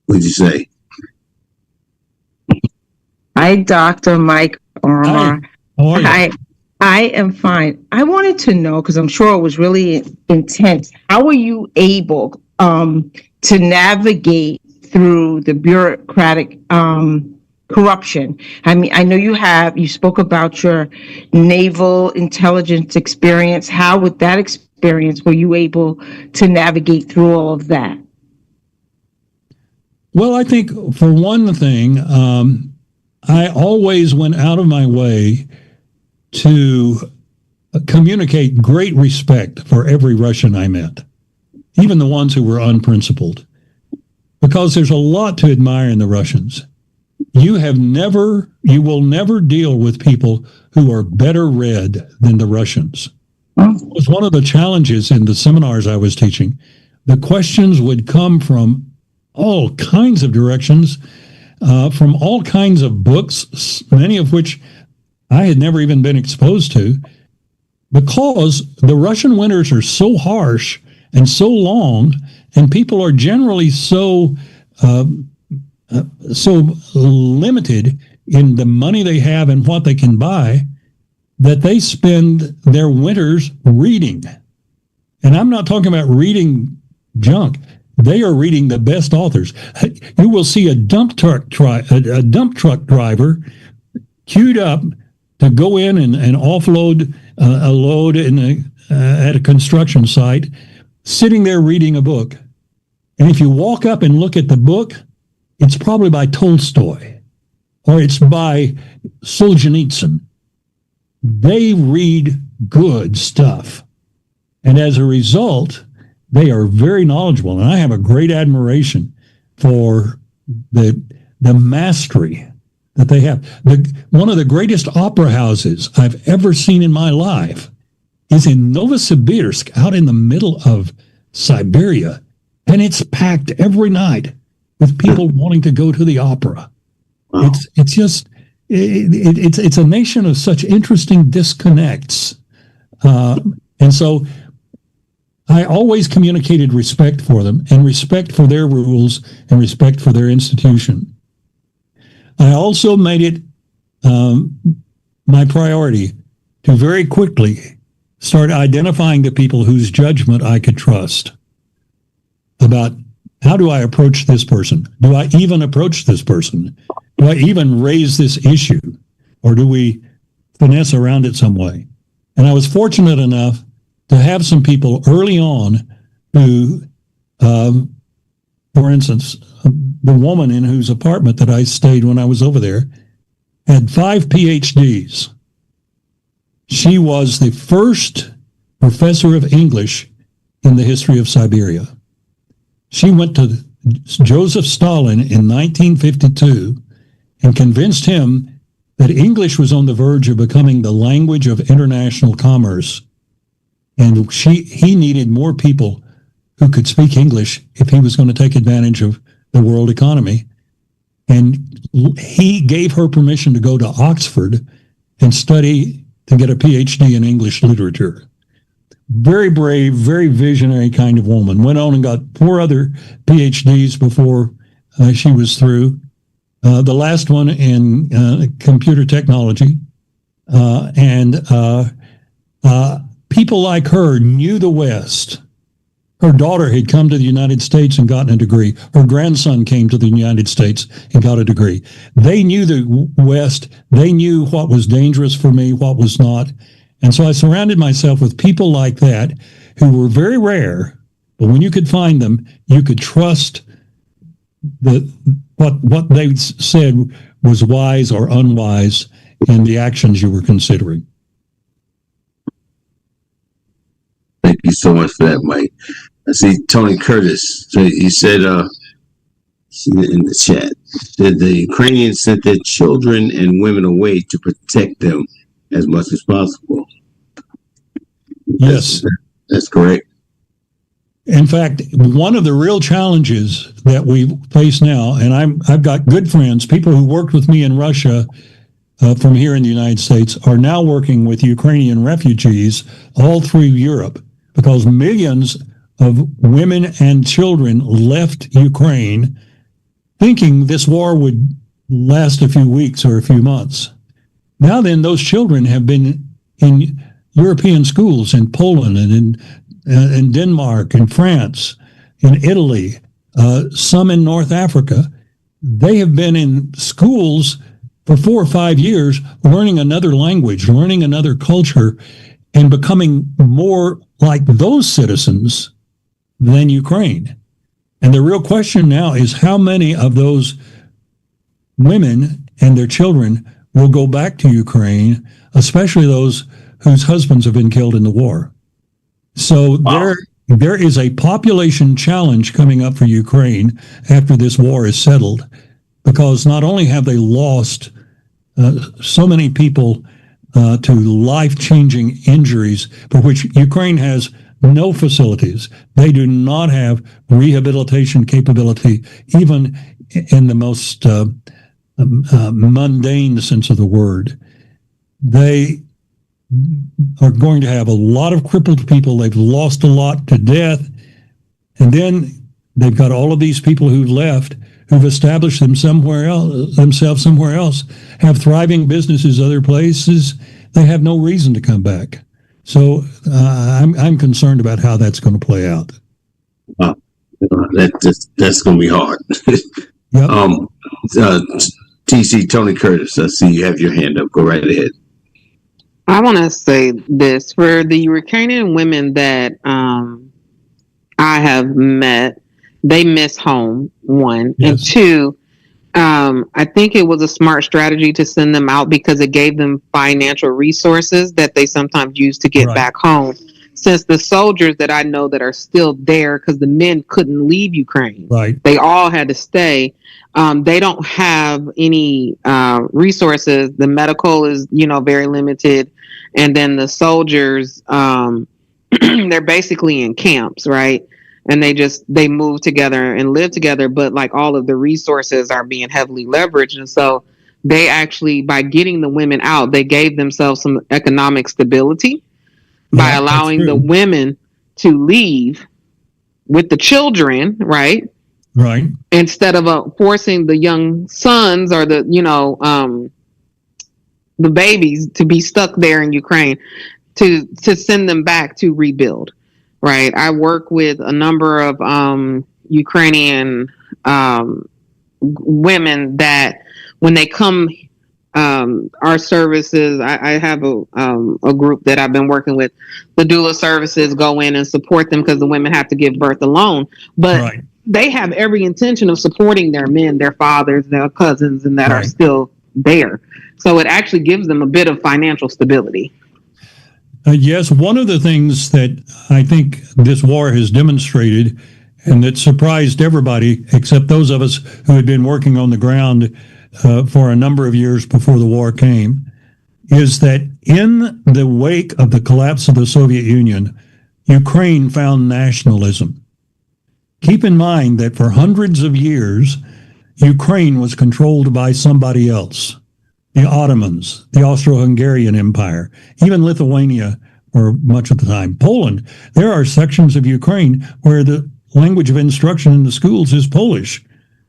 What'd you say? Hi, Dr. Mike Ormar. Hi. How are you? I am fine. I wanted to know, because I'm sure it was really intense, how were you able to navigate through the bureaucratic corruption? I mean, I know you spoke about your naval intelligence experience. How, with that experience, were you able to navigate through all of that? Well, I think for one thing, I always went out of my way to communicate great respect for every Russian I met, even the ones who were unprincipled, because there's a lot to admire in the Russians. You will never deal with people who are better read than the Russians. It was one of the challenges in the seminars I was teaching. The questions would come from all kinds of directions, from all kinds of books, many of which I had never even been exposed to, because the Russian winters are so harsh and so long, and people are generally so limited in the money they have and what they can buy, that they spend their winters reading. And I'm not talking about reading junk. They are reading the best authors. You will see a dump truck driver queued up to go in and offload a load at a construction site, sitting there reading a book. And if you walk up and look at the book, it's probably by Tolstoy or it's by Solzhenitsyn. They read good stuff. And as a result, they are very knowledgeable, and I have a great admiration for the mastery that they have. One of the greatest opera houses I've ever seen in my life is in Novosibirsk, out in the middle of Siberia, and it's packed every night with people wanting to go to the opera. Wow. It's a nation of such interesting disconnects, and so I always communicated respect for them and respect for their rules and respect for their institution. I also made it my priority to very quickly start identifying the people whose judgment I could trust about how do I approach this person? Do I even approach this person? Do I even raise this issue? Or do we finesse around it some way? And I was fortunate enough to have some people early on who, for instance, the woman in whose apartment that I stayed when I was over there had 5 PhDs. She was the first professor of English in the history of Siberia. She went to Joseph Stalin in 1952 and convinced him that English was on the verge of becoming the language of international commerce. And he needed more people who could speak English if he was going to take advantage of the world economy. And he gave her permission to go to Oxford and study to get a PhD in English literature. Very brave, very visionary kind of woman. Went on and got 4 other PhDs before she was through. The last one in computer technology. People like her knew the West. Her daughter had come to the United States and gotten a degree. Her grandson came to the United States and got a degree. They knew the West. They knew what was dangerous for me, what was not. And so I surrounded myself with people like that who were very rare, but when you could find them, you could trust what they said was wise or unwise in the actions you were considering. Thank you so much for that, Mike. I see Tony Curtis. So he said in the chat that the Ukrainians sent their children and women away to protect them as much as possible. Yes. That's correct. In fact, one of the real challenges that we face now, and I've got good friends, people who worked with me in Russia from here in the United States, are now working with Ukrainian refugees all through Europe, because millions of women and children left Ukraine thinking this war would last a few weeks or a few months. Now then, those children have been in European schools in Poland and in Denmark, in France, in Italy, some in North Africa. They have been in schools for 4 or 5 years, learning another language, learning another culture, and becoming more like those citizens than Ukraine. And the real question now is how many of those women and their children will go back to Ukraine, especially those whose husbands have been killed in the war. So there is a population challenge coming up for Ukraine after this war is settled, because not only have they lost so many people to life-changing injuries for which Ukraine has no facilities. They do not have rehabilitation capability, even in the most mundane sense of the word. They are going to have a lot of crippled people. They've lost a lot to death. And then they've got all of these people who left, who've established themselves somewhere else, have thriving businesses other places. They have no reason to come back. So I'm concerned about how that's going to play out. That's going to be hard. Yep. TC, Tony Curtis, I see you have your hand up. Go right ahead. I want to say this for the Ukrainian women that I have met. They miss home, one. Yes. And two, I think it was a smart strategy to send them out because it gave them financial resources that they sometimes use to get Right. back home. Since the soldiers that I know that are still there, because the men couldn't leave Ukraine, Right. they all had to stay. They don't have any resources. The medical is, very limited. And then the soldiers, they're basically in camps, right? And they move together and live together, but like all of the resources are being heavily leveraged. And so they actually, by getting the women out, they gave themselves some economic stability by Yeah, allowing that's the true. women to leave with the children, right? Right. Instead of forcing the young sons or the babies to be stuck there in Ukraine, to send them back to rebuild. Right. I work with a number of Ukrainian women that when they come, our services, I have a group that I've been working with. The doula services go in and support them because the women have to give birth alone. But Right. they have every intention of supporting their men, their fathers, their cousins, and that are Right. still there. So it actually gives them a bit of financial stability. Yes, one of the things that I think this war has demonstrated, and that surprised everybody except those of us who had been working on the ground for a number of years before the war came, is that in the wake of the collapse of the Soviet Union, Ukraine found nationalism. Keep in mind that for hundreds of years, Ukraine was controlled by somebody else. The Ottomans, the Austro-Hungarian Empire, even Lithuania for much of the time. Poland, there are sections of Ukraine where the language of instruction in the schools is Polish.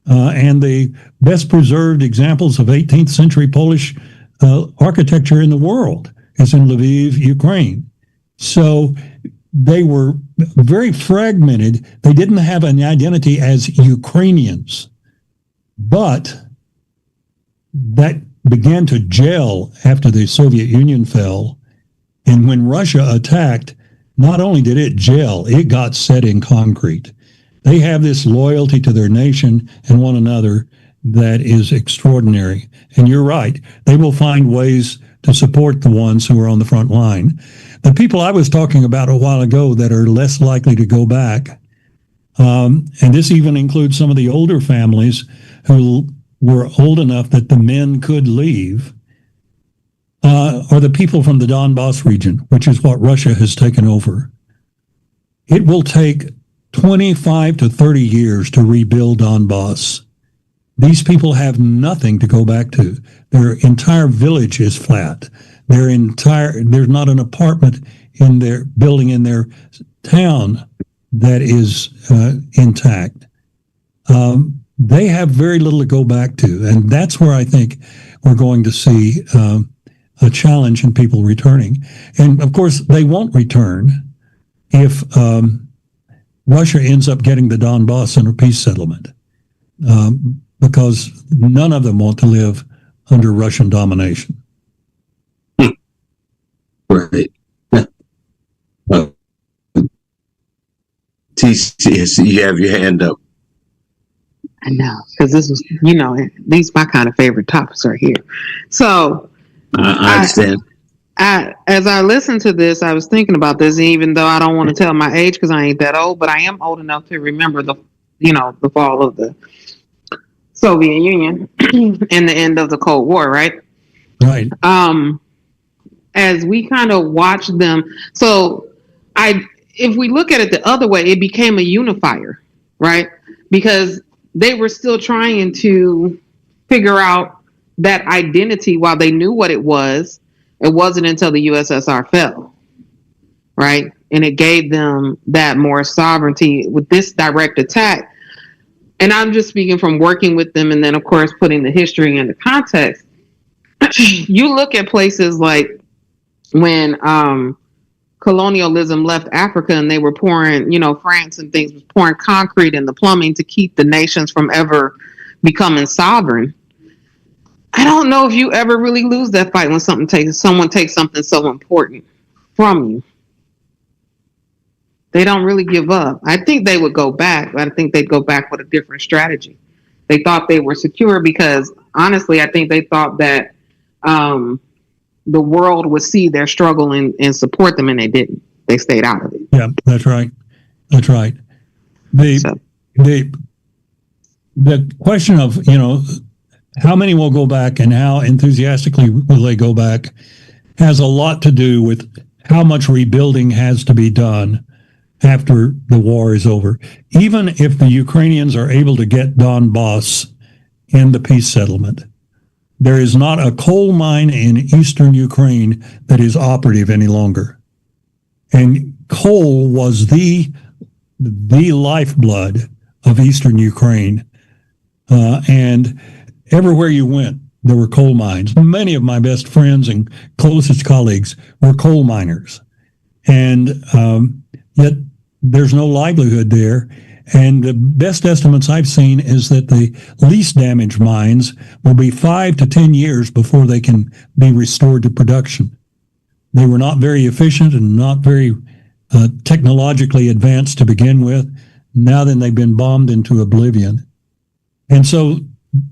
And the best preserved examples of 18th century Polish architecture in the world is in Lviv, Ukraine. So they were very fragmented. They didn't have an identity as Ukrainians. But that began to gel after the Soviet Union fell. And when Russia attacked, not only did it gel, it got set in concrete. They have this loyalty to their nation and one another that is extraordinary. And you're right. They will find ways to support the ones who are on the front line. The people I was talking about a while ago that are less likely to go back, and this even includes some of the older families who were old enough that the men could leave, are the people from the Donbass region, which is what Russia has taken over. It will take 25 to 30 years to rebuild Donbass. These people have nothing to go back to. Their entire village is flat. There's not an apartment in their building in their town that is intact. They have very little to go back to. And that's where I think we're going to see a challenge in people returning. And of course, they won't return if Russia ends up getting the Donbass in a peace settlement, because none of them want to live under Russian domination. Right. TC, you have your hand up. I know, because this was, these my kind of favorite topics right here. So I understand. As I listened to this, I was thinking about this, even though I don't want to tell my age because I ain't that old, but I am old enough to remember the fall of the Soviet Union and the end of the Cold War, right? Right. As we kind of watch them, if we look at it the other way, it became a unifier, right? Because they were still trying to figure out that identity while they knew what it was. It wasn't until the USSR fell, right? And it gave them that more sovereignty with this direct attack. And I'm just speaking from working with them and then, of course, putting the history into context. You look at places like when colonialism left Africa and they were pouring, France and things was pouring concrete in the plumbing to keep the nations from ever becoming sovereign. I don't know if you ever really lose that fight when someone takes something so important from you. They don't really give up. I think they would go back, but I think they'd go back with a different strategy. They thought they were secure because, honestly, I think they thought that the world would see their struggle and support them, and they didn't. They stayed out of it. Yeah, that's right. That's right. The question of, how many will go back and how enthusiastically will they go back has a lot to do with how much rebuilding has to be done after the war is over. Even if the Ukrainians are able to get Donbass in the peace settlement, there is not a coal mine in eastern Ukraine that is operative any longer. And coal was the lifeblood of eastern Ukraine. And everywhere you went, there were coal mines. Many of my best friends and closest colleagues were coal miners. And yet there's no livelihood there. And the best estimates I've seen is that the least damaged mines will be 5 to 10 years before they can be restored to production. They were not very efficient and not very technologically advanced to begin with. Now then they've been bombed into oblivion. And so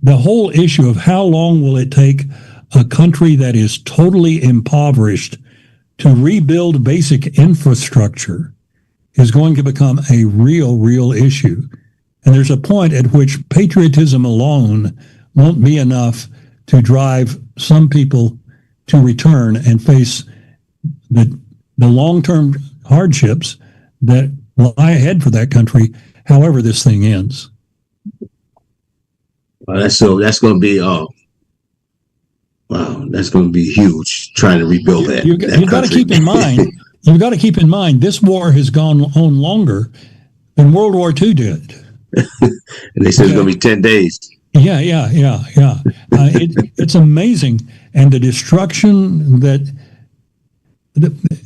the whole issue of how long will it take a country that is totally impoverished to rebuild basic infrastructure is going to become a real issue. And there's a point at which patriotism alone won't be enough to drive some people to return and face the long-term hardships that lie ahead for that country, however this thing ends. That's going to be wow, that's going to be huge trying to rebuild that. You've got to keep in mind. You've got to keep in mind this war has gone on longer than World War II did. And they said it's going to be 10 days. Yeah. It's amazing, and the destruction that.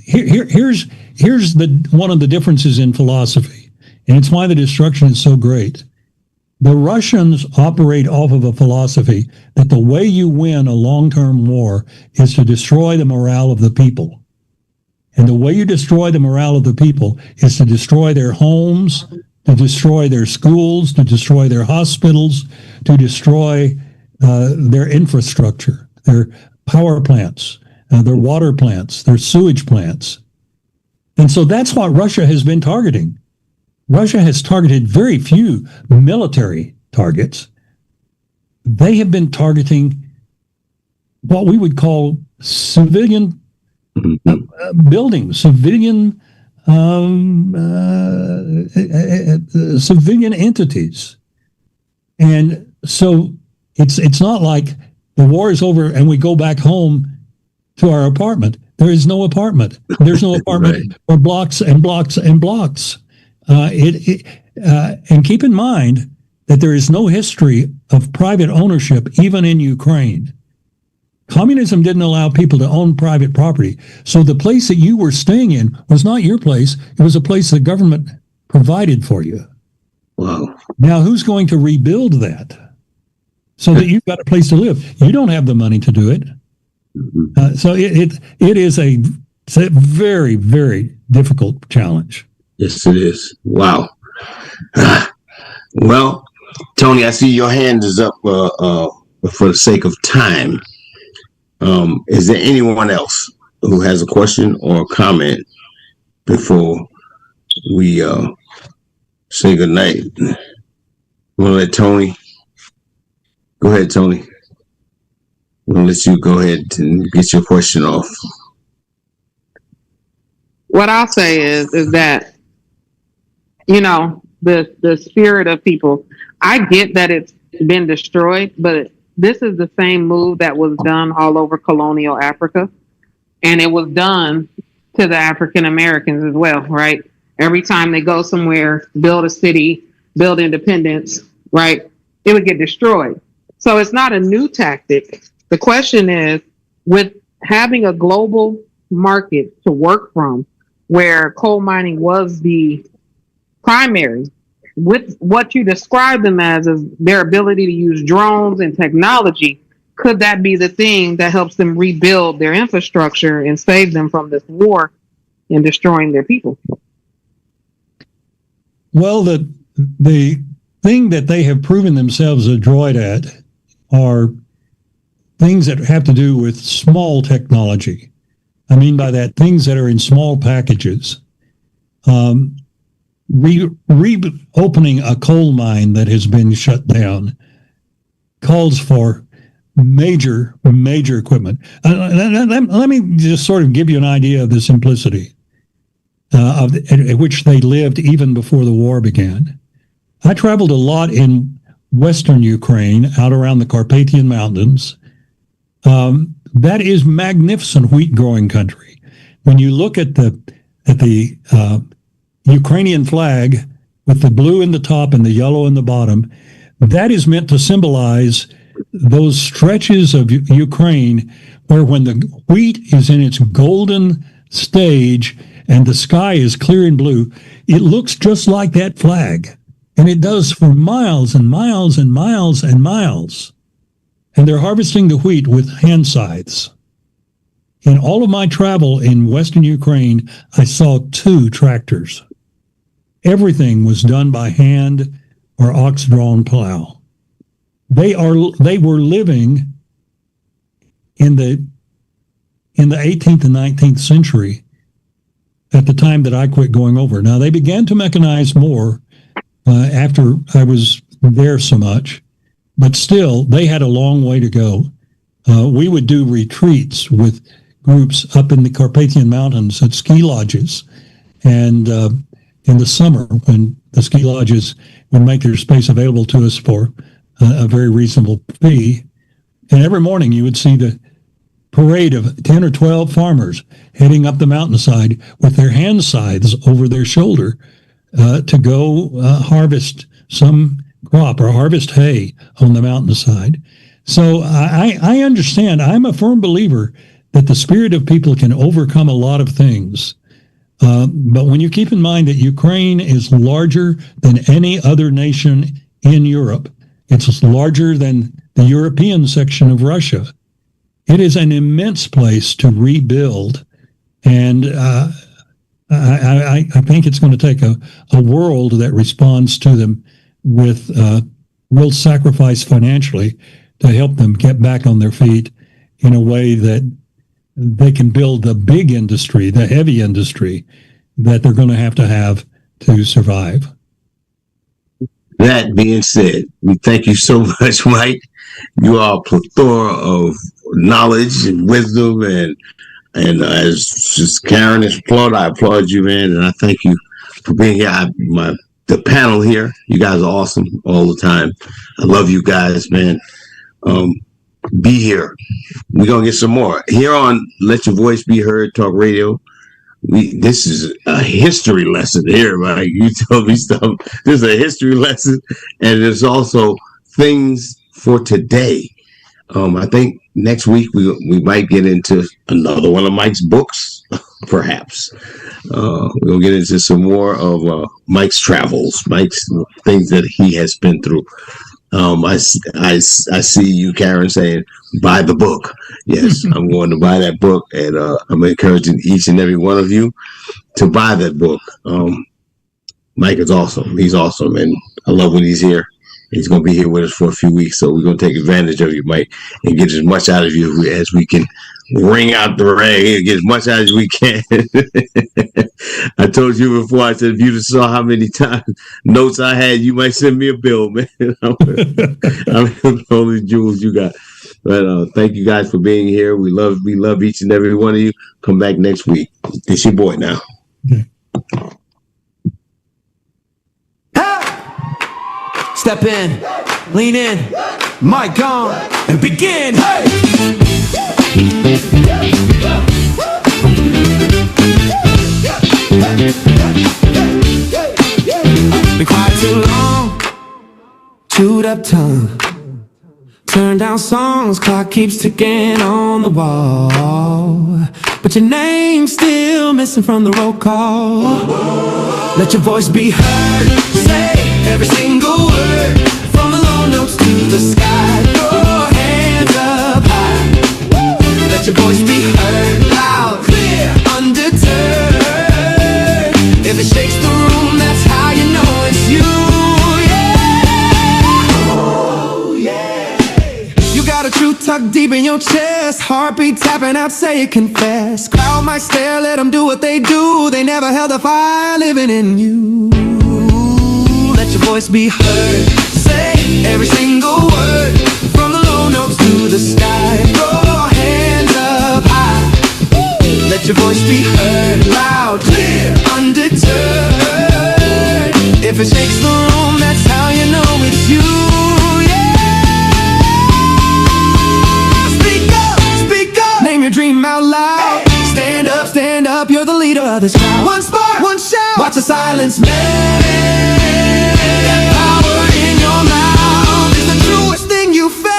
Here's one of the differences in philosophy, and it's why the destruction is so great. The Russians operate off of a philosophy that the way you win a long-term war is to destroy the morale of the people. And the way you destroy the morale of the people is to destroy their homes, to destroy their schools, to destroy their hospitals, to destroy their infrastructure, their power plants, their water plants, their sewage plants. And so that's what Russia has been targeting. Russia has targeted very few military targets. They have been targeting what we would call civilian buildings, civilian civilian entities. And so it's not like the war is over and we go back home to our apartment. There is no apartment. There's no apartment Right. for blocks and blocks and blocks. And keep in mind that there is no history of private ownership, even in Ukraine. Communism didn't allow people to own private property. So the place that you were staying in was not your place. It was a place the government provided for you. Wow. Now, who's going to rebuild that so that you've got a place to live? You don't have the money to do it. So it is it's a very, very difficult challenge. Yes, it is. Wow. Well, Tony, I see your hand is up for the sake of time. Is there anyone else who has a question or a comment before we say goodnight? We'll let Tony. Go ahead, Tony. We'll let you go ahead and get your question off. What I'll say is that, you know, the spirit of people, I get that it's been destroyed, but this is the same move that was done all over colonial Africa. And it was done to the African Americans as well, right? Every time they go somewhere, build a city, build independence, right? It would get destroyed. So it's not a new tactic. The question is, with having a global market to work from, where coal mining was the primary, with what you describe them as their ability to use drones and technology, could that be the thing that helps them rebuild their infrastructure and save them from this war and destroying their people? Well, the thing that they have proven themselves adroit at are things that have to do with small technology. I mean by that, things that are in small packages. Reopening a coal mine that has been shut down calls for major equipment. Let me just sort of give you an idea of the simplicity at which they lived even before the war began. I traveled a lot in western Ukraine, out around the Carpathian Mountains. That is magnificent wheat growing country. When you look at the Ukrainian flag with the blue in the top and the yellow in the bottom, that is meant to symbolize those stretches of Ukraine where when the wheat is in its golden stage and the sky is clear and blue, it looks just like that flag. And it does for miles and miles and miles and miles. And they're harvesting the wheat with hand scythes. In all of my travel in western Ukraine, I saw 2 tractors. Everything was done by hand or ox-drawn plow. They were living in the 18th and 19th century at the time that I quit going over. Now, they began to mechanize more after I was there so much, but still, they had a long way to go. We would do retreats with groups up in the Carpathian Mountains at ski lodges, and in the summer when the ski lodges would make their space available to us for a very reasonable fee. And every morning you would see the parade of 10 or 12 farmers heading up the mountainside with their hand scythes over their shoulder to go harvest some crop or harvest hay on the mountainside. So I understand. I'm a firm believer that the spirit of people can overcome a lot of things. But when you keep in mind that Ukraine is larger than any other nation in Europe, it's larger than the European section of Russia. It is an immense place to rebuild. And I think it's going to take a world that responds to them with real sacrifice financially to help them get back on their feet in a way that they can build the big industry, the heavy industry that they're going to have to survive. That being said, we thank you so much, Mike. You are a plethora of knowledge and wisdom, and as just Karen has applauded, I applaud you, man, and I thank you for being here. The panel here, you guys are awesome all the time. I love you guys, man. Be here. We're gonna get some more here on Let Your Voice Be Heard Talk Radio. This is a history lesson here, right? You told me stuff. This is a history lesson, and there's also things for today. I think next week we might get into another one of Mike's books, perhaps. We're gonna get into some more of Mike's travels, Mike's things that he has been through. I see you, Karen, saying buy the book. Yes, I'm going to buy that book, and I'm encouraging each and every one of you to buy that book. Mike is awesome. He's awesome, and I love when he's here. He's going to be here with us for a few weeks, so we're going to take advantage of you, Mike, and get as much out of you as we can. Wring out the rag and get as much out as we can. I told you before, I said, if you just saw how many times notes I had, you might send me a bill, man. I'm only jewels you got. But thank you guys for being here. We love each and every one of you. Come back next week. It's your boy now. Okay. Step in, lean in, mic on, and begin. Hey! Been quiet too long, chewed up tongue, turned down songs, clock keeps ticking on the wall, but your name's still missing from the roll call. Let your voice be heard, say every single word, from the low notes to the sky, throw your hands up high. Let your voice be heard, loud, clear, undeterred. If it shakes the room, that's how you know it's you, yeah. Oh, yeah. You got a truth tucked deep in your chest, heartbeat tapping out, say it, confess. Crowd might stare, let them do what they do. They never held a fire living in you. Let your voice be heard, say every single word, from the low notes to the sky, throw your hands up high. Let your voice be heard, loud, clear, undeterred. If it shakes the room, that's how you know it's you, yeah. Speak up, name your dream out loud. Stand up, you're the leader of this crowd. One spark, one shout, watch the silence melt. Power in your mouth is the truest thing you felt.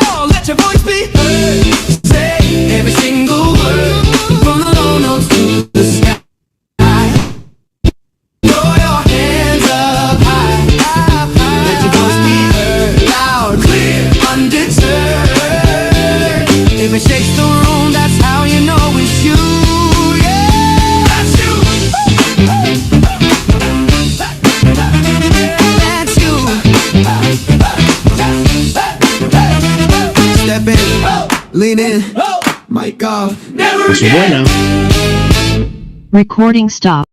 Oh, let your voice be heard, say every single word, from the low notes to the sky. Throw your hands up high. Let your voice be heard, loud, clear, undeterred. If it shakes the room, that's how you know it's you, yeah. That's you. That's you. Step in, lean in, mic off. It's your boy now. Recording stop.